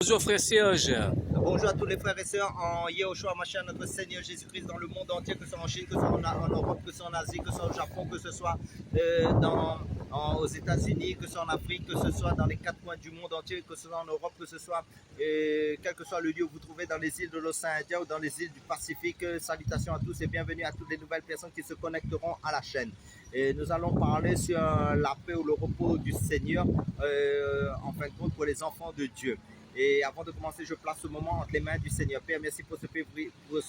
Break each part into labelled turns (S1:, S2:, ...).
S1: Bonjour frère Serge.
S2: Bonjour à tous les frères et sœurs en Yehoshua Mashiach, notre Seigneur Jésus-Christ, dans le monde entier, que ce soit en Chine, que ce soit en Europe, que ce soit en Asie, que ce soit au Japon, que ce soit aux États-Unis, que ce soit en Afrique, que ce soit dans les quatre coins du monde entier, que ce soit en Europe, que ce soit quel que soit le lieu où vous trouvez dans les îles de l'océan Indien ou dans les îles du Pacifique. Salutations à tous et bienvenue à toutes les nouvelles personnes qui se connecteront à la chaîne. Et nous allons parler sur la paix ou le repos du Seigneur, en fin de compte, pour les enfants de Dieu. Et avant de commencer, je place ce moment entre les mains du Seigneur. Père, merci pour ce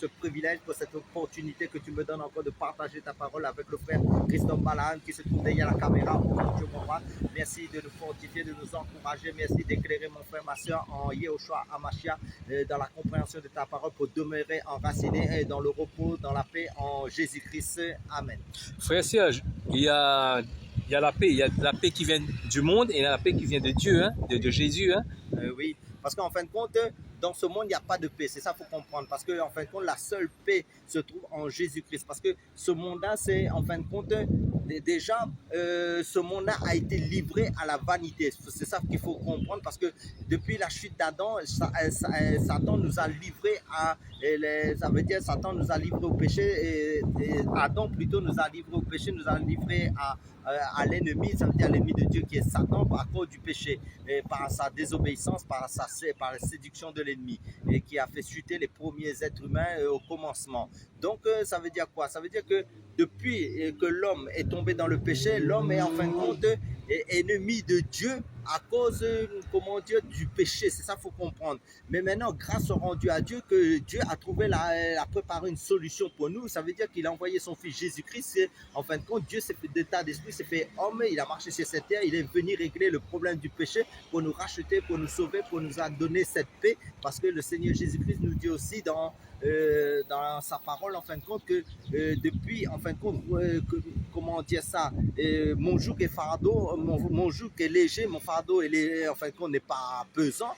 S2: privilège, pour cette opportunité que tu me donnes encore de partager ta parole avec le frère Christophe Balaam qui se trouve derrière la caméra. Oh mon Dieu, mon roi, merci de nous fortifier, de nous encourager. Merci d'éclairer mon frère, ma soeur en Yehoshua Hamashiach dans la compréhension de ta parole pour demeurer enraciné dans le repos, dans la paix en Jésus-Christ. Amen.
S1: Frère Serge, il y a la paix. Il y a la paix qui vient du monde et il y a la paix qui vient de Dieu, hein, de Jésus. Hein.
S2: Oui. Parce qu'en fin de compte, dans ce monde, il n'y a pas de paix. C'est ça qu'il faut comprendre. Parce qu'en fin de compte, la seule paix se trouve en Jésus-Christ. Parce que ce monde-là, c'est en fin de compte, déjà, ce monde-là a été livré à la vanité. C'est ça qu'il faut comprendre. Parce que depuis la chute d'Adam, Satan nous a livré à... Ça veut dire Satan nous a livré au péché. Et Adam plutôt nous a livré au péché, nous a livré à l'ennemi. Ça veut dire l'ennemi de Dieu qui est Satan à cause du péché. Et par sa désobéissance, par la séduction de l'ennemi et qui a fait chuter les premiers êtres humains au commencement. Donc ça veut dire quoi? Ça veut dire que depuis que l'homme est tombé dans le péché, l'homme est en fin de compte ennemi de Dieu à cause, comment dire, du péché. C'est ça qu'il faut comprendre. Mais maintenant, grâce au rendu à Dieu, que Dieu a trouvé, a préparé une solution pour nous. Ça veut dire qu'il a envoyé son fils Jésus-Christ. En fin de compte, Dieu s'est fait d'état d'esprit, s'est fait homme, il a marché sur cette terre, il est venu régler le problème du péché pour nous racheter, pour nous sauver, pour nous donner cette paix. Parce que le Seigneur Jésus-Christ nous dit aussi dans sa parole, en fin de compte, que depuis, en fin de compte, comment dire ça, mon joug est fardeau, mon joug est léger, mon fardeau en fin de compte n'est pas pesant.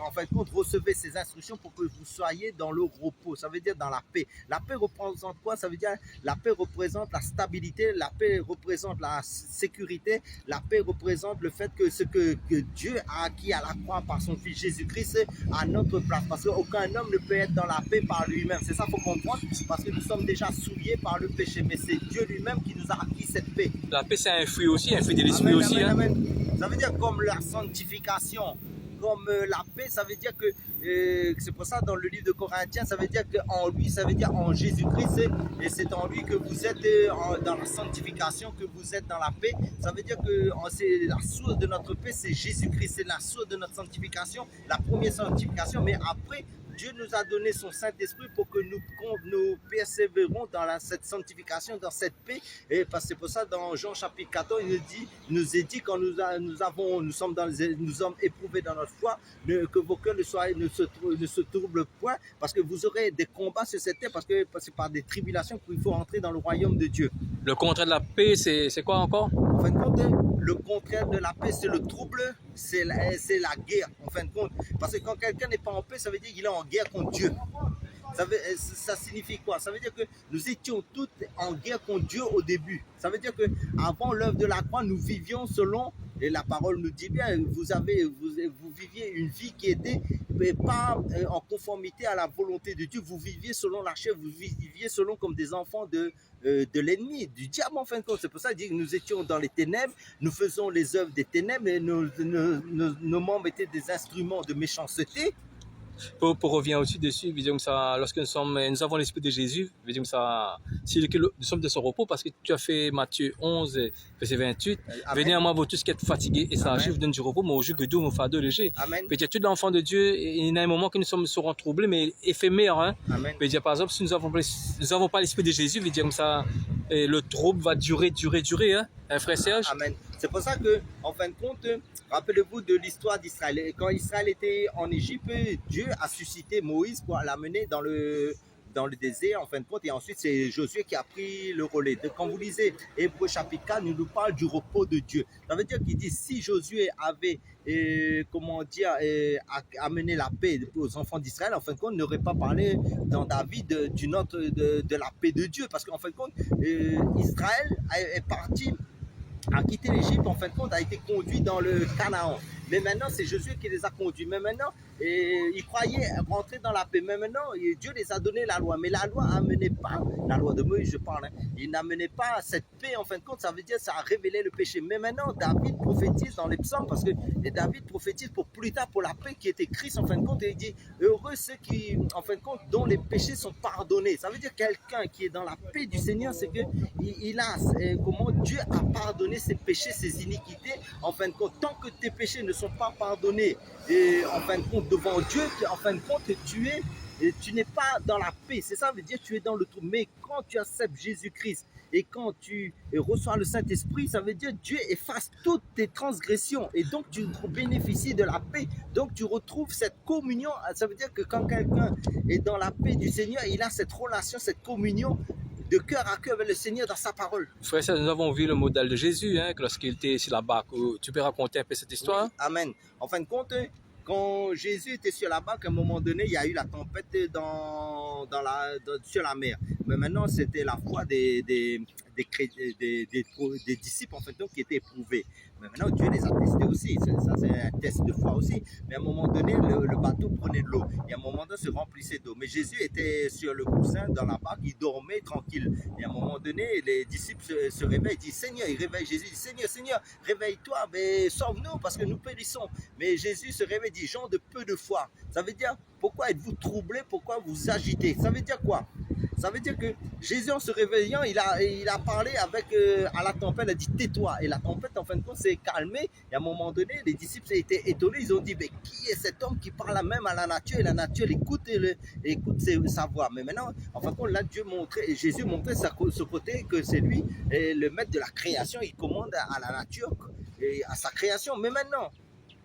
S2: En fin de compte, recevez ces instructions pour que vous soyez dans le repos. Ça veut dire dans la paix. La paix représente quoi? Ça veut dire la paix représente la stabilité, la paix représente la sécurité, la paix représente le fait que ce que Dieu a acquis à la croix par son fils Jésus-Christ à notre place. Parce qu'aucun homme ne peut être dans la paix par lui-même. C'est ça qu'il faut comprendre, parce que nous sommes déjà souillés par le péché, mais c'est Dieu lui-même qui nous a acquis cette paix.
S1: La paix, c'est un fruit aussi, un fruit de l'esprit aussi.
S2: Amen,
S1: hein.
S2: amen. Ça veut dire comme la sanctification, comme la paix, ça veut dire que, c'est pour ça dans le livre de Corinthiens, ça veut dire qu'en lui, ça veut dire en Jésus-Christ, et c'est en lui que vous êtes dans la sanctification, que vous êtes dans la paix. Ça veut dire que c'est la source de notre paix, c'est Jésus-Christ, c'est la source de notre sanctification, la première sanctification, mais après, Dieu nous a donné son Saint-Esprit pour que nous persévérons dans cette sanctification, dans cette paix. Et c'est pour ça, dans Jean chapitre 14, il nous est dit quand nous sommes éprouvés dans notre foi, que vos cœurs ne se troublent point, parce que vous aurez des combats sur cette terre, parce que c'est par des tribulations qu'il faut entrer dans le royaume de Dieu.
S1: Le contraire de la paix, c'est quoi encore?
S2: En fin de compte, le contraire de la paix, c'est le trouble, c'est la guerre, en fin de compte. Parce que quand quelqu'un n'est pas en paix, ça veut dire qu'il est en guerre contre Dieu. Ça signifie quoi? Ça veut dire que nous étions tous en guerre contre Dieu au début. Ça veut dire qu'avant l'œuvre de la croix, nous vivions selon, et la parole nous dit bien, vous viviez une vie qui était pas en conformité à la volonté de Dieu. Vous viviez selon la chair, vous viviez selon comme des enfants de l'ennemi, du diable en fin de compte. C'est pour ça qu'il dit que nous étions dans les ténèbres, nous faisons les œuvres des ténèbres et nos membres étaient des instruments de méchanceté.
S1: Pour revenir aussi dessus, disons que ça, lorsque nous avons l'esprit de Jésus, disons que ça, si nous sommes de son repos, parce que tu as fait Matthieu 11, verset 28, venez à moi vous tous qui êtes fatigués et ça, je vous donne du repos, mon joug doux, mon fardeau léger. Peut-être tout l'enfant de Dieu, il y a un moment que nous serons troublés, mais éphémère. Hein. Dire par exemple, si nous n'avons pas l'esprit de Jésus, dire comme ça, le trouble va durer, hein, frère Serge.
S2: Amen. C'est pour ça que, en fin de compte, rappelez-vous de l'histoire d'Israël. Quand Israël était en Égypte, Dieu a suscité Moïse pour l'amener dans le désert, en fin de compte, et ensuite c'est Josué qui a pris le relais. Donc, quand vous lisez Hébreux chapitre 4, il nous parle du repos de Dieu. Ça veut dire qu'il dit, si Josué avait, amené la paix aux enfants d'Israël, en fin de compte, il n'aurait pas parlé dans David de la paix de Dieu, parce qu'en fin de compte, Israël est parti, a quitté l'Égypte, en fin de compte, a été conduit dans le Canaan. Mais maintenant, c'est Jésus qui les a conduits. Mais maintenant, ils croyaient rentrer dans la paix. Mais maintenant, Dieu les a donné la loi. Mais la loi n'amenait pas, la loi de Moïse, je parle, hein, il n'amenait pas cette paix. En fin de compte, ça veut dire que ça a révélé le péché. Mais maintenant, David prophétise dans les psaumes, parce que David prophétise pour plus tard, pour la paix qui était Christ, en fin de compte. Et il dit, heureux ceux qui, en fin de compte, dont les péchés sont pardonnés. Ça veut dire quelqu'un qui est dans la paix du Seigneur, c'est que il a, comment Dieu a pardonné ses péchés, ses iniquités. En fin de compte, tant que tes péchés ne sont pas pardonnés, et en fin de compte, devant Dieu, en fin de compte, tu n'es pas dans la paix. C'est ça, veut dire que tu es dans le trou. Mais quand tu acceptes Jésus-Christ et quand tu reçois le Saint-Esprit, ça veut dire que Dieu efface toutes tes transgressions et donc tu bénéficies de la paix. Donc tu retrouves cette communion. Ça veut dire que quand quelqu'un est dans la paix du Seigneur, il a cette relation, cette communion de cœur à cœur avec le Seigneur dans sa parole.
S1: Frère, nous avons vu le modèle de Jésus, hein, lorsqu'il était sur la barque. Tu peux raconter un peu cette histoire?
S2: Oui, amen. En fin de compte, quand Jésus était sur la barque, à un moment donné, il y a eu la tempête sur la mer. Mais maintenant, c'était la foi des disciples en fait, donc, qui étaient éprouvés. Mais maintenant, Dieu les a testés aussi. Ça, c'est un test de foi aussi. Mais à un moment donné, le bateau prenait de l'eau. Et à un moment donné, se remplissait d'eau. Mais Jésus était sur le coussin dans la barque, il dormait tranquille. Et à un moment donné, les disciples se réveillent. Ils disent, Seigneur, il réveille Jésus. Il dit, Seigneur, Seigneur, réveille-toi, mais sauve-nous parce que nous périssons. Mais Jésus se réveille, dit, gens de peu de foi. Ça veut dire, pourquoi êtes-vous troublés? Pourquoi vous agitez? Ça veut dire quoi? Ça veut dire que Jésus, en se réveillant, il a parlé à la tempête, il a dit tais-toi. Et la tempête, en fin de compte, s'est calmée. Et à un moment donné, les disciples étaient étonnés. Ils ont dit mais qui est cet homme qui parle même à la nature? Et la nature écoute sa voix. Mais maintenant, en fin de compte, là, Jésus montrait ce côté que c'est lui, le maître de la création. Il commande à la nature et à sa création. Mais maintenant,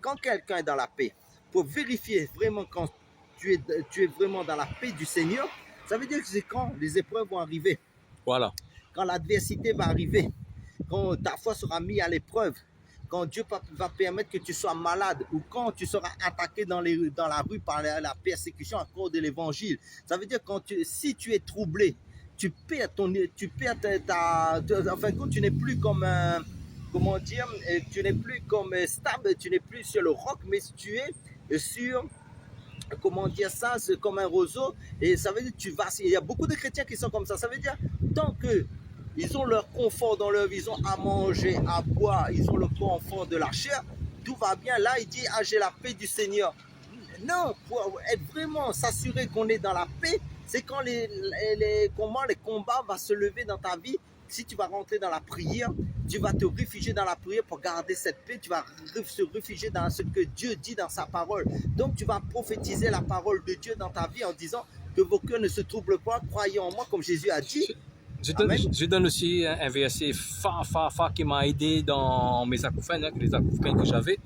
S2: quand quelqu'un est dans la paix, pour vérifier vraiment quand tu es vraiment dans la paix du Seigneur, ça veut dire que c'est quand les épreuves vont arriver.
S1: Voilà.
S2: Quand l'adversité va arriver, quand ta foi sera mise à l'épreuve, quand Dieu va permettre que tu sois malade ou quand tu seras attaqué dans la rue par la persécution à cause de l'évangile. Ça veut dire que si tu es troublé, tu perds en fin de compte, tu n'es plus comme un, comment dire, tu n'es plus comme stable, tu n'es plus sur le roc, mais tu es sur, comment dire ça, c'est comme un roseau. Et ça veut dire que il y a beaucoup de chrétiens qui sont comme ça. Ça veut dire, tant que ils ont leur confort dans leur vie, ils ont à manger, à boire, ils ont le confort de la chair, tout va bien. Là, il dit, ah, j'ai la paix du Seigneur. Non, pour être vraiment s'assurer qu'on est dans la paix, c'est quand les combats vont se lever dans ta vie. Si tu vas rentrer dans la prière, tu vas te réfugier dans la prière pour garder cette paix. Tu vas se réfugier dans ce que Dieu dit dans sa parole. Donc, tu vas prophétiser la parole de Dieu dans ta vie en disant que vos cœurs ne se troublent pas. Croyez en moi, comme Jésus a dit.
S1: Je donne aussi un verset phare qui m'a aidé dans mes acouphènes, hein, les acouphènes que j'avais.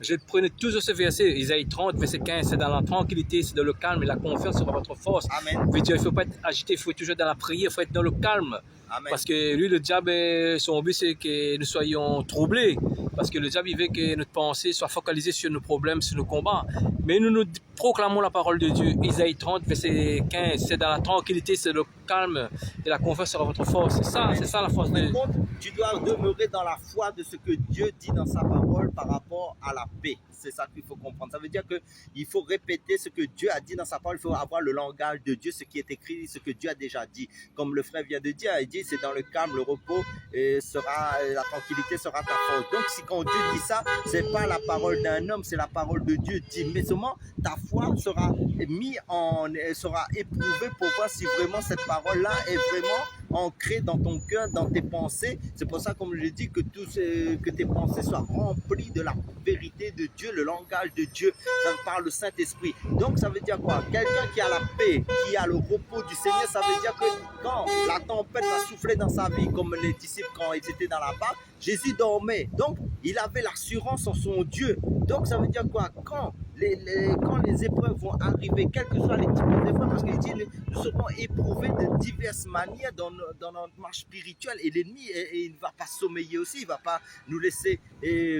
S1: Je prenais toujours ce verset, Isaïe 30, verset 15, c'est dans la tranquillité, c'est dans le calme et la confiance sera votre force.
S2: Amen.
S1: Il ne faut pas être agité, il faut être toujours dans la prière, il faut être dans le calme.
S2: Amen.
S1: Parce que lui, le diable, son but, c'est que nous soyons troublés. Parce que le diable, il veut que notre pensée soit focalisée sur nos problèmes, sur nos combats. Mais nous proclamons la parole de Dieu. Isaïe 30, verset 15, c'est dans la tranquillité, c'est le calme et la confiance sera votre force. C'est ça la force de Dieu.
S2: Tu dois demeurer dans la foi de ce que Dieu dit dans sa parole par rapport à la paix. C'est ça qu'il faut comprendre. Ça veut dire qu'il faut répéter ce que Dieu a dit dans sa parole. Il faut avoir le langage de Dieu, ce qui est écrit, ce que Dieu a déjà dit. Comme le frère vient de dire, il dit c'est dans le calme, le repos, la tranquillité sera ta force. Donc si quand Dieu dit ça, c'est pas la parole d'un homme, c'est la parole de Dieu dit. Mais seulement ta foi sera éprouvée pour voir si vraiment cette parole-là est vraiment ancrée dans ton cœur, dans tes pensées. C'est pour ça, comme je dis, que tes pensées soient remplies de la vérité de Dieu, le langage de Dieu, ça parle le Saint-Esprit. Donc ça veut dire quoi? Quelqu'un qui a la paix, qui a le repos du Seigneur, ça veut dire que quand la tempête va souffler dans sa vie, comme les disciples quand ils étaient dans la barque, Jésus dormait. Donc il avait l'assurance en son Dieu. Donc ça veut dire quoi? Quand les épreuves vont arriver, quelles que soient les types d'épreuves, parce qu'il dit nous serons éprouvés de diverses manières dans notre marche spirituelle, et l'ennemi il ne va pas sommeiller aussi, il ne va pas nous laisser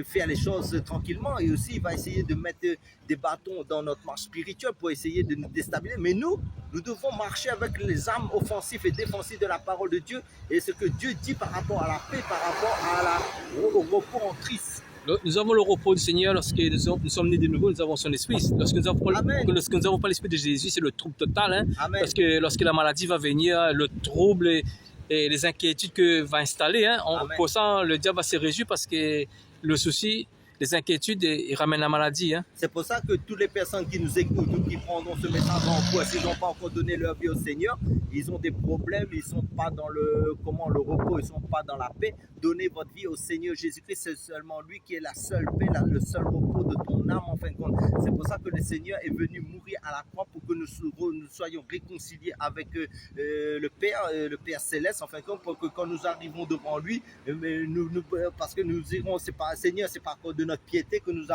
S2: faire les choses tranquillement, et aussi il va essayer de mettre des bâtons dans notre marche spirituelle pour essayer de nous déstabiliser. Mais nous devons marcher avec les armes offensives et défensives de la parole de Dieu et ce que Dieu dit par rapport à la paix, par rapport au repos en Christ.
S1: Nous avons le repos du Seigneur lorsque nous sommes nés de nouveau, nous avons son esprit. Lorsque nous n'avons pas l'esprit de Jésus, c'est le trouble total. Hein?
S2: Amen.
S1: Parce que lorsque la maladie va venir, le trouble et les inquiétudes que va installer, hein, pour ça, le diable va se réjouir parce que le souci, les inquiétudes, ils ramènent la maladie. Hein.
S2: C'est pour ça que toutes les personnes qui nous écoutent ou qui prendront ce message en cours, s'ils n'ont pas encore donné leur vie au Seigneur, ils ont des problèmes, ils ne sont pas dans le repos, ils ne sont pas dans la paix. Donnez votre vie au Seigneur Jésus-Christ, c'est seulement lui qui est la seule paix, le seul repos de ton âme en fin de compte. C'est pour ça que le Seigneur est venu mourir à la croix pour que nous soyons réconciliés avec le Père Céleste, en fin de compte, pour que quand nous arrivons devant lui, parce que nous dirons, c'est pas Seigneur, c'est pas à cause de notre piété que nous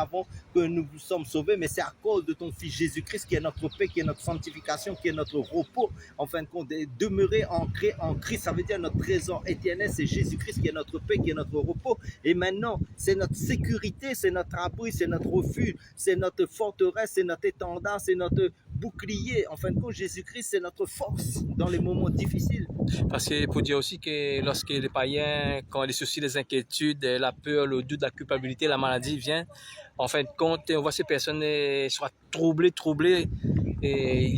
S2: sommes sauvés, mais c'est à cause de ton Fils Jésus-Christ qui est notre paix, qui est notre sanctification, qui est notre repos. En fin de compte, demeurer ancré en Christ, ça veut dire notre trésor éternel, c'est Jésus-Christ qui est notre paix, qui est notre repos. Et maintenant, c'est notre sécurité, c'est notre abri, c'est notre refuge, c'est notre forteresse, c'est notre étendard, c'est notre bouclier. En fin de compte, Jésus-Christ, c'est notre force dans les moments difficiles.
S1: Parce qu'il faut dire aussi que lorsque les païens, quand les soucis, les inquiétudes, la peur, le doute, la culpabilité, la maladie vient, en fin de compte, on voit ces personnes soient troublées et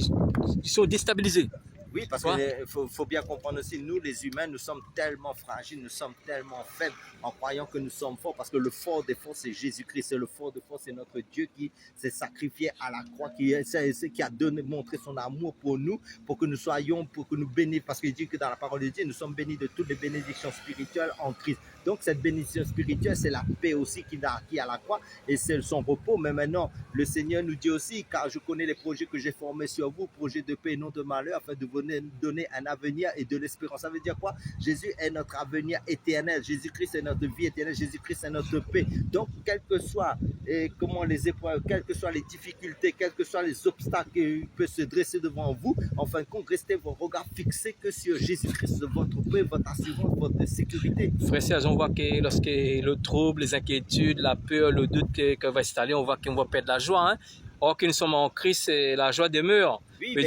S1: ils sont déstabilisés.
S2: Oui, parce qu'il faut bien comprendre aussi, nous les humains, nous sommes tellement fragiles, nous sommes tellement faibles en croyant que nous sommes forts, parce que le fort des forts, c'est Jésus-Christ, c'est le fort des forts, c'est notre Dieu qui s'est sacrifié à la croix, qui a montré son amour pour nous, pour que nous soyons, pour que nous bénissions, parce qu'il dit que dans la parole de Dieu, nous sommes bénis de toutes les bénédictions spirituelles en Christ. Donc cette bénédiction spirituelle, c'est la paix aussi qu'il a acquis à la croix, et c'est son repos. Mais maintenant, le Seigneur nous dit aussi, car je connais les projets que j'ai formés sur vous, projets de paix et non de malheur, afin de vous donner un avenir et de l'espérance. Ça veut dire quoi? Jésus est notre avenir éternel, Jésus-Christ est notre vie éternelle, Jésus-Christ est notre paix. Donc, quelles que soient les épreuves, quelles que soient les difficultés, quels que soient les obstacles qui peuvent se dresser devant vous, en fin de compte, restez vos regards fixés que sur Jésus-Christ, votre paix, votre assurance, votre sécurité.
S1: Frères, on voit que lorsque le trouble, les inquiétudes, la peur, le doute que va s'installer, on voit qu'on va perdre la joie. Hein? Or que nous sommes en Christ, la joie demeure. Oui, peut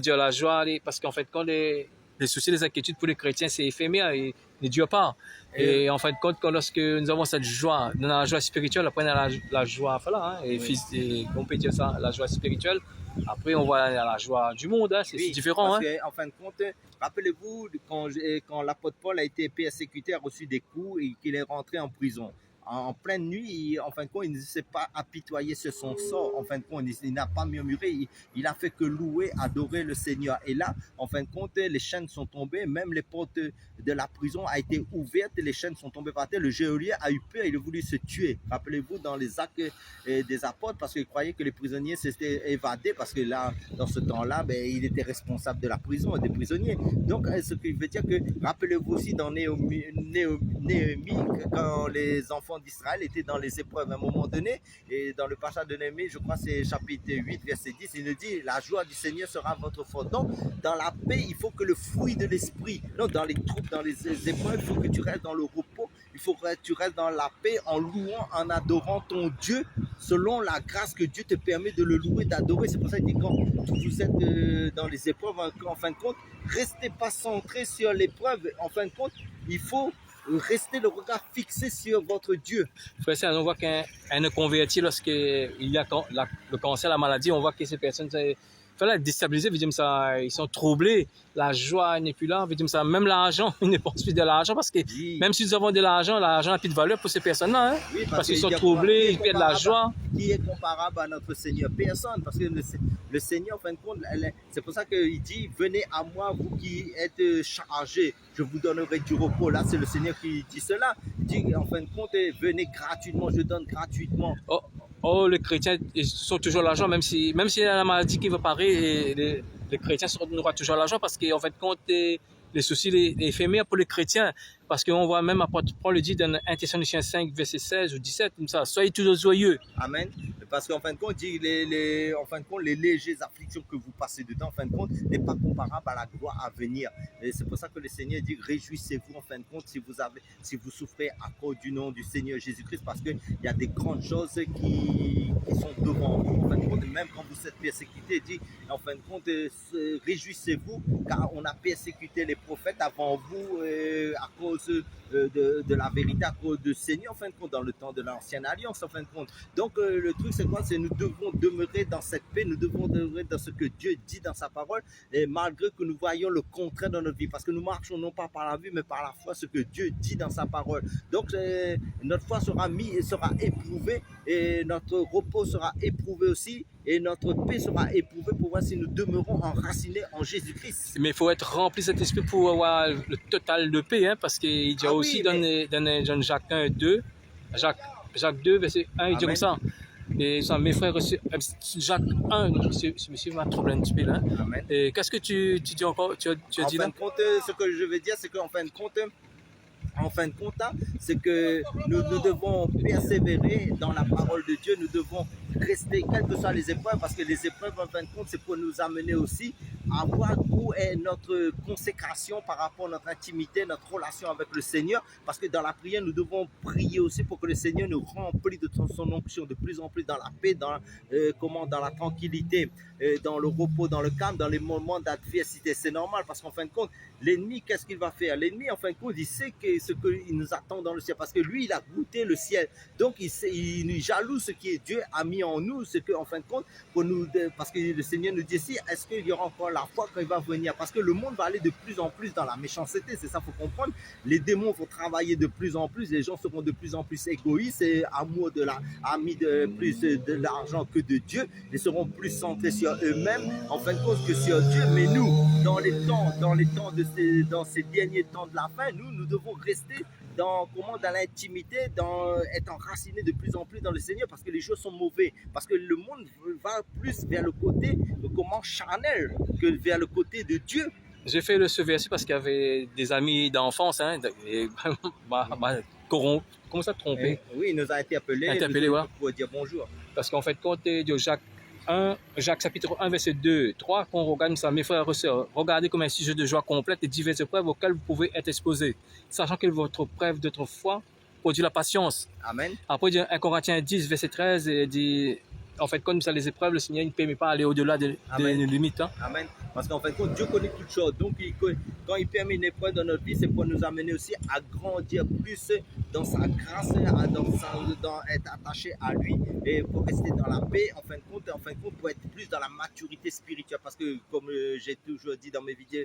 S1: dire la joie, parce qu'en fait, quand les soucis, les inquiétudes pour les chrétiens, c'est éphémère et ne dure pas. Et en fin de compte, lorsque nous avons cette joie, dans la joie spirituelle, après on a la joie, voilà, hein, et on peut dire ça, la joie spirituelle. Après, on voit la joie du monde, hein, c'est différent.
S2: Parce que, en fin de compte, rappelez-vous, quand l'apôtre Paul a été persécuté, a reçu des coups et qu'il est rentré en prison. En pleine nuit, en fin de compte, il ne s'est pas apitoyé sur son sort. En fin de compte, il n'a pas murmuré. Il a fait que louer, adorer le Seigneur. Et là, en fin de compte, les chaînes sont tombées. Même les portes de la prison a été ouvertes. Les chaînes sont tombées par terre. Le geôlier a eu peur. Il a voulu se tuer. Rappelez-vous dans les actes des apôtres, parce qu'il croyait que les prisonniers s'étaient évadés. Parce que là, dans ce temps-là, il était responsable de la prison et des prisonniers. Donc, ce qui veut dire que, rappelez-vous aussi dans Néhémie, quand les enfants d'Israël étaient dans les épreuves à un moment donné, et dans le passage de Néhémie, je crois que c'est chapitre 8, verset 10, il nous dit, la joie du Seigneur sera votre force. Donc, dans la paix, il faut que le fruit de l'esprit, donc dans les troubles, dans les épreuves, il faut que tu restes dans le repos, il faut que tu restes dans la paix en louant, en adorant ton Dieu, selon la grâce que Dieu te permet de le louer, d'adorer. C'est pour ça qu'il dit, quand vous êtes dans les épreuves, en fin de compte, restez pas centré sur l'épreuve, en fin de compte, il faut restez le regard fixé sur votre Dieu.
S1: Frère, on voit qu'un converti, lorsqu'il y a le cancer, la maladie, on voit que ces personnes sont déstabilisées, ils sont troublés, la joie n'est plus là, même l'argent, ils ne pensent plus de l'argent, parce que même si nous avons de l'argent n'a plus de valeur pour ces personnes-là, hein, parce qu'ils sont troublés, ils perdent la joie.
S2: Qui est comparable à notre Seigneur? Personne, parce que le Seigneur, en fin de compte, c'est pour ça qu'il dit, venez à moi, vous qui êtes chargés, je vous donnerai du repos. Là, c'est le Seigneur qui dit cela. Il dit, en fin de compte, venez gratuitement, je donne gratuitement.
S1: Oh, les chrétiens, ils sont toujours l'argent, même si y a la maladie qui va paraître, les chrétiens auront toujours l'argent, parce qu'en fin de compte, les soucis, les éphémères pour les chrétiens, parce qu'on voit même apôtre Paul le dit dans 1 Thessaloniciens 5, verset 16 ou 17, comme ça, soyez toujours joyeux.
S2: Amen. Parce qu'en fin de compte, dit en fin de compte, les légères afflictions que vous passez dedans, en fin de compte, n'est pas comparable à la gloire à venir. Et c'est pour ça que le Seigneur dit, réjouissez-vous en fin de compte si vous souffrez à cause du nom du Seigneur Jésus-Christ, parce qu'il y a des grandes choses qui sont devant vous. En fin de compte, même quand vous êtes persécutés, dit en fin de compte, réjouissez-vous, car on a persécuté les prophètes avant vous à cause de la vérité, à cause du Seigneur, en fin de compte, dans le temps de l'ancienne alliance, en fin de compte. Donc le truc, c'est quoi? C'est nous devons demeurer dans cette paix, nous devons demeurer dans ce que Dieu dit dans sa parole, et malgré que nous voyons le contraire dans notre vie, parce que nous marchons non pas par la vue, mais par la foi, ce que Dieu dit dans sa parole. Donc notre foi sera éprouvée, et notre repos sera éprouvé aussi, et notre paix sera éprouvée pour voir si nous demeurons enracinés en Jésus-Christ.
S1: Mais il faut être rempli de cet esprit pour avoir le total de paix, hein, parce qu'il dit aussi dans Jacques 1 et 2, Jacques 2, verset 1, il dit comme ça. Et ça, mes frères, Jacques 1, monsieur m'a troublé un petit peu là.
S2: Amen.
S1: Et qu'est-ce que tu dis encore? Tu as dit là?
S2: En fin de compte, ce que je veux dire, c'est qu'en fin de compte, c'est que nous devons persévérer dans la parole de Dieu, nous devons rester, quelles que soient les épreuves, parce que les épreuves, en fin de compte, c'est pour nous amener aussi à voir où est notre consécration par rapport à notre intimité, notre relation avec le Seigneur, parce que dans la prière, nous devons prier aussi pour que le Seigneur nous remplisse de son onction de plus en plus dans la paix, dans la tranquillité, dans le repos, dans le calme, dans les moments d'adversité. C'est normal, parce qu'en fin de compte, l'ennemi, qu'est-ce qu'il va faire? L'ennemi, en fin de compte, il sait ce qu'il nous attend dans le ciel, parce que lui, il a goûté le ciel. Donc, il jalouse ce qui est Dieu a mis en nous, ce qu'en fin de compte, parce que le Seigneur nous dit ici, est-ce qu'il y aura encore la foi quand il va venir? Parce que le monde va aller de plus en plus dans la méchanceté, c'est ça qu'il faut comprendre. Les démons vont travailler de plus en plus, les gens seront de plus en plus égoïstes et amis de plus de l'argent que de Dieu, ils seront plus centrés sur eux-mêmes, en fin de compte, que sur Dieu. Mais nous, dans ces derniers temps de la fin, nous devons rester dans l'intimité, être enraciné de plus en plus dans le Seigneur, parce que les choses sont mauvais, parce que le monde va plus vers le côté charnel que vers le côté de Dieu.
S1: J'ai fait ce verset parce qu'il y avait des amis d'enfance, hein, et comment ça tromper?
S2: Oui, il nous a interpellés pour dire bonjour.
S1: Parce qu'en fait, quand tu es Jacques chapitre 1, verset 2, 3, qu'on regarde ça, mes frères et sœurs, regardez comme un sujet de joie complète et diverses épreuves auxquelles vous pouvez être exposés, sachant que votre preuve de votre foi produit la patience.
S2: Amen.
S1: Après, il dit 1 Corinthiens 10, verset 13, il dit, en fait, quand nous avons les épreuves, le Seigneur ne permet pas d'aller au-delà des limites. Hein.
S2: Amen. Parce qu'en fait, Dieu connaît toutes choses. Donc, quand il permet une épreuve dans notre vie, c'est pour nous amener aussi à grandir plus dans sa grâce, dans être attaché à lui, et pour rester dans la paix, en fin de compte, pour être plus dans la maturité spirituelle. Parce que, comme j'ai toujours dit dans mes vidéos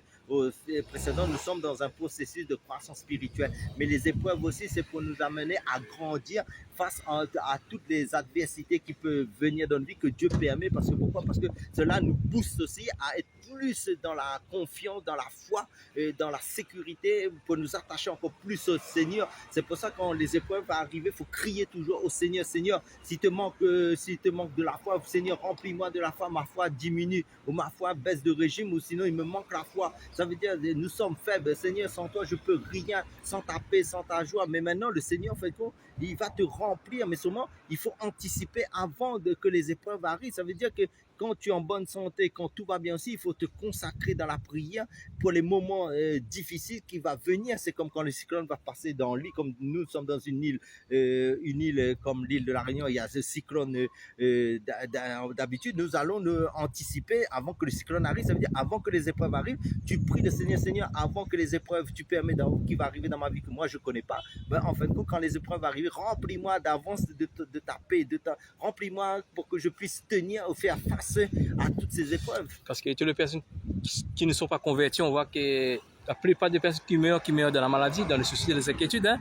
S2: précédentes, nous sommes dans un processus de croissance spirituelle. Mais les épreuves aussi, c'est pour nous amener à grandir face à toutes les adversités qui peuvent venir dans notre vie, que Dieu permet. Parce que pourquoi? Parce que cela nous pousse aussi à être plus dans la confiance, dans la foi, et dans la sécurité, pour nous attacher encore plus au Seigneur. C'est pour ça que quand les épreuves vont arriver, il faut crier toujours au Seigneur. Seigneur, s'il te manque de la foi, Seigneur, remplis-moi de la foi, ma foi diminue, ou ma foi baisse de régime, ou sinon il me manque la foi. Ça veut dire, nous sommes faibles. Seigneur, sans toi, je peux rien, sans ta paix, sans ta joie. Mais maintenant, le Seigneur, en fait, il va te remplir, mais seulement, il faut anticiper avant que les épreuves arrivent. Ça veut dire que quand tu es en bonne santé, quand tout va bien aussi, il faut te consacrer dans la prière pour les moments difficiles qui vont venir. C'est comme quand le cyclone va passer dans l'île, comme nous sommes dans une île comme l'île de la Réunion, il y a ce cyclone d'habitude. Nous allons anticiper avant que le cyclone arrive. Ça veut dire avant que les épreuves arrivent, tu pries le Seigneur, Seigneur, avant que les épreuves, tu permets qui va arriver dans ma vie que moi je ne connais pas. Ben, en fin de compte, quand les épreuves arrivent, remplis-moi d'avance de ta paix, remplis-moi pour que je puisse tenir ou faire face à toutes ces épreuves.
S1: Parce que toutes les personnes qui ne sont pas converties, on voit que la plupart des personnes qui meurent de la maladie, dans le souci et les inquiétudes, hein,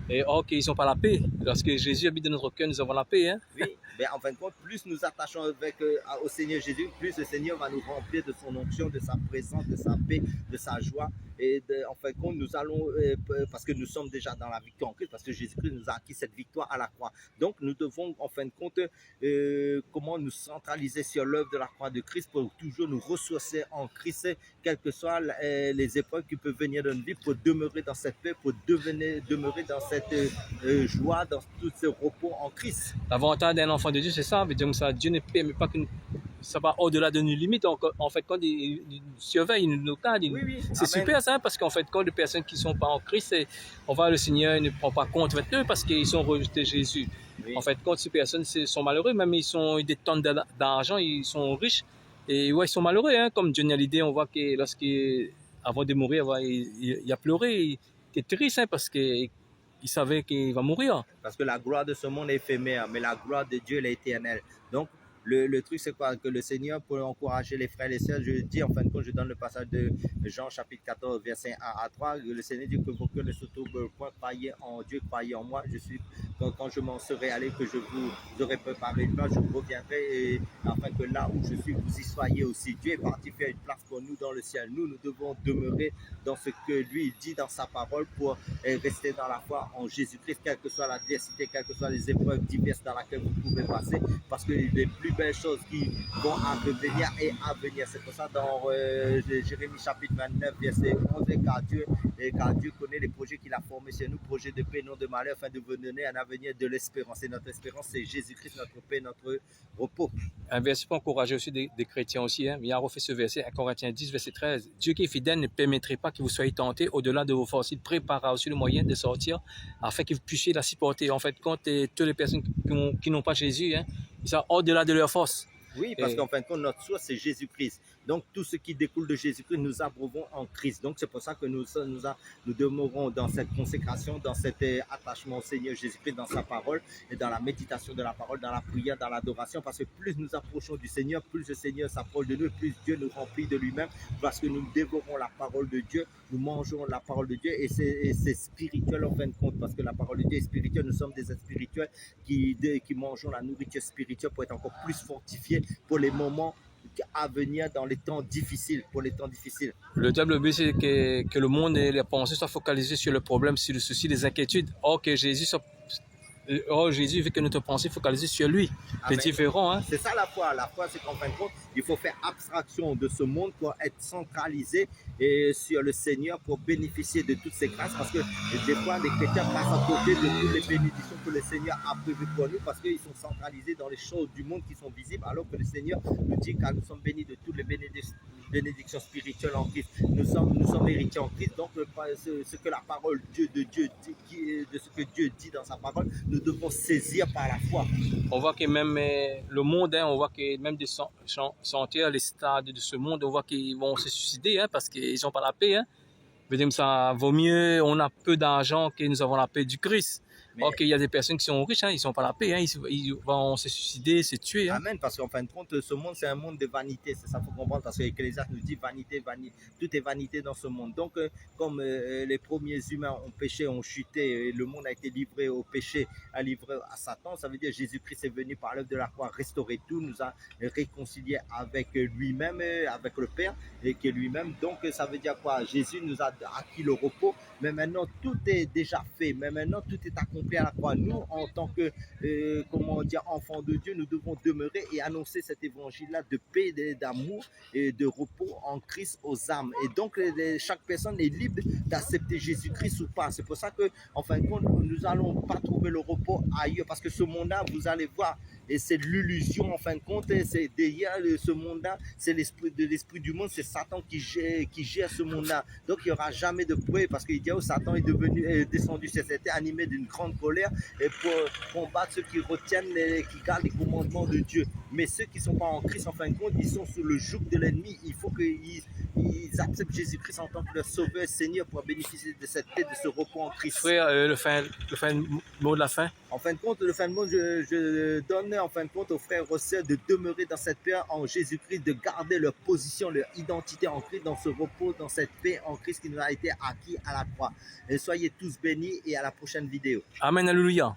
S1: et qu'ils n'ont pas la paix. Lorsque Jésus habite dans notre cœur, nous avons la paix. Hein.
S2: Oui, mais en fin de compte, plus nous attachons au Seigneur Jésus, plus le Seigneur va nous remplir de son onction, de sa présence, de sa paix, de sa joie. Et en fin de compte, nous allons, parce que nous sommes déjà dans la victoire en Christ, parce que Jésus-Christ nous a acquis cette victoire à la croix. Donc, nous devons, en fin de compte, comment nous centraliser sur l'œuvre de la croix de Christ pour toujours nous ressourcer en Christ, quelles que soient les épreuves qui peuvent venir dans notre vie, pour demeurer dans cette paix, pour demeurer dans cette joie, dans tout ce repos en Christ.
S1: L'avantage d'un enfant de Dieu, c'est ça. Dire ça, Dieu ne permet pas que ça va au-delà de nos limites. En fait, quand il surveille, il nous cadre.
S2: Oui,
S1: c'est super ça, parce qu'en fait, quand les personnes qui ne sont pas en Christ, on va, le Seigneur ne prend pas compte d'eux parce qu'ils sont rejetés Jésus.
S2: Oui.
S1: En fait, quand ces personnes sont malheureux, même ils ont des tonnes d'argent, ils sont riches, et ouais, ils sont malheureux, hein. Comme Johnny Hallyday, on voit que avant de mourir, ouais, il a pleuré, il était triste, hein, parce qu'il savait qu'il va mourir.
S2: Parce que la gloire de ce monde est éphémère, mais la gloire de Dieu elle est éternelle. Donc, le truc, c'est quoi? Que le Seigneur, pour encourager les frères et les sœurs, je dis, en fin de compte, je donne le passage de Jean, chapitre 14, verset 1 à 3. Le Seigneur dit que vos cœurs ne se troublent point, croyez en Dieu, croyez en moi. Quand je m'en serai allé, que je vous aurai préparé une place, je reviendrai, et afin que là où je suis, vous y soyez aussi. Dieu est parti faire une place pour nous dans le ciel. Nous devons demeurer dans ce que lui dit dans sa parole pour rester dans la foi en Jésus-Christ, quelle que soit l'adversité, quelles que soient les épreuves diverses dans lesquelles vous pouvez passer, parce que les plus belles choses qui vont à venir et à venir. C'est pour ça dans Jérémie chapitre 29, verset 11, car Dieu connaît les projets qu'il a formés chez nous, projets de paix, non de malheur, afin de vous donner un avenir de l'espérance. Et notre espérance, c'est Jésus-Christ, notre paix, notre repos.
S1: Un verset pour encourager aussi des chrétiens aussi, hein. Il a refait ce verset, 1 Corinthiens 10, verset 13. Dieu qui est fidèle ne permettrait pas que vous soyez tentés au-delà de vos forces. Il préparera aussi le moyen de sortir afin que vous puissiez la supporter. En fait, quand toutes les personnes qui n'ont pas Jésus, hein, ils sont au-delà de leur force.
S2: Oui, parce qu'en fin de compte, notre source, c'est Jésus-Christ. Donc, tout ce qui découle de Jésus-Christ, nous abreuvons en Christ. Donc, c'est pour ça que nous demeurons dans cette consécration, dans cet attachement au Seigneur Jésus-Christ, dans sa parole, et dans la méditation de la parole, dans la prière, dans l'adoration. Parce que plus nous approchons du Seigneur, plus le Seigneur s'approche de nous, plus Dieu nous remplit de lui-même. Parce que nous dévorons la parole de Dieu, nous mangeons la parole de Dieu, et c'est spirituel en fin de compte. Parce que la parole de Dieu est spirituelle. Nous sommes des êtres spirituels qui mangeons la nourriture spirituelle pour être encore plus fortifiés pour les moments à venir, dans les temps difficiles, pour les temps difficiles.
S1: Le diable, but, c'est que le monde et les pensées soient focalisés sur le problème, sur le souci, les inquiétudes. Or, Jésus veut que notre pensée focalisée sur lui. C'est différent, hein?
S2: C'est ça la foi. La foi, c'est qu'en fin de compte, il faut faire abstraction de ce monde pour être centralisé sur le Seigneur, pour bénéficier de toutes ces grâces. Parce que des fois, les chrétiens passent à côté de toutes les bénédictions que le Seigneur a prévues pour nous, parce qu'ils sont centralisés dans les choses du monde qui sont visibles, alors que le Seigneur nous dit, car nous sommes bénis de toutes les bénédictions spirituelles en Christ. Nous sommes héritiers en Christ. Donc, ce que la parole de Dieu dit, de ce que Dieu dit dans sa parole, nous devons saisir par la foi.
S1: On voit que même le monde, hein, on voit que même des sentiers, les stades de ce monde, on voit qu'ils vont se suicider, hein, parce qu'ils n'ont pas la paix, hein. Je veux dire, ça vaut mieux, on a peu d'argent que nous avons la paix du Christ. Ok, il y a des personnes qui sont riches, hein, ils sont pas la paix, hein, ils vont se suicider, se tuer. Hein.
S2: Amen, parce qu'en fin de compte, ce monde, c'est un monde de vanité, c'est ça qu'il faut comprendre, parce que l'Ecclésiaste nous dit vanité, vanité, tout est vanité dans ce monde. Donc, comme les premiers humains ont péché, ont chuté, et le monde a été livré au péché, livré à Satan, ça veut dire Jésus-Christ est venu par l'œuvre de la croix restaurer tout, nous a réconciliés avec lui-même, avec le Père, et que lui-même. Donc, ça veut dire quoi? Jésus nous a acquis le repos, mais maintenant, tout est déjà fait, mais maintenant, tout est accompli à la croix. Nous, en tant que enfants de Dieu, nous devons demeurer et annoncer cet évangile-là de paix, d'amour et de repos en Christ aux âmes. Et donc, chaque personne est libre d'accepter Jésus-Christ ou pas. C'est pour ça que, en fin de compte, nous n'allons pas trouver le repos ailleurs, parce que ce monde-là, vous allez voir, et c'est l'illusion, en fin de compte, c'est derrière ce monde-là, c'est l'esprit du monde, c'est Satan qui gère ce monde-là. Donc, il n'y aura jamais de paix, parce qu'il dit que Satan est descendu sur cette terre animé d'une grande colère, et pour combattre ceux qui retiennent, qui gardent les commandements de Dieu. Mais ceux qui ne sont pas en Christ, en fin de compte, ils sont sous le joug de l'ennemi. Il faut qu'ils acceptent Jésus-Christ en tant que leur sauveur, Seigneur, pour bénéficier de cette paix, de ce repos en Christ.
S1: Frère, le fin mot de la fin.
S2: En fin de compte, le fin de mot, je donne en fin de compte aux frères et sœurs de demeurer dans cette paix en Jésus-Christ, de garder leur position, leur identité en Christ, dans ce repos, dans cette paix en Christ qui nous a été acquis à la croix. Et soyez tous bénis et à la prochaine vidéo.
S1: Amen, alléluia.